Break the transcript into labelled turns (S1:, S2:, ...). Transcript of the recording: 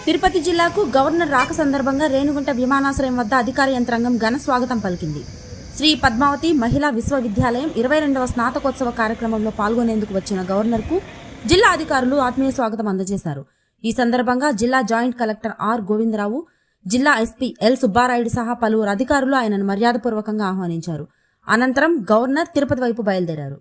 S1: తిరుపతి జిల్లాకు గవర్నర్ రాక సందర్భంగా రేణిగుంట విమానాశ్రయం వద్ద అధికార యంత్రాంగం ఘన స్వాగతం పలికింది. శ్రీ పద్మావతి మహిళా విశ్వవిద్యాలయం 22వ స్నాతకోత్సవ కార్యక్రమంలో పాల్గొనేందుకు వచ్చిన గవర్నర్కు జిల్లా అధికారులు ఆత్మీయ స్వాగతం అందజేశారు. ఈ సందర్భంగా జిల్లా జాయింట్ కలెక్టర్ ఆర్ గోవిందరావు, జిల్లా ఎస్పీ ఎల్ సుబ్బారాయుడు సహా పలువురు అధికారులు ఆయనను మర్యాదపూర్వకంగా ఆహ్వానించారు. అనంతరం గవర్నర్ తిరుపతి వైపు బయలుదేరారు.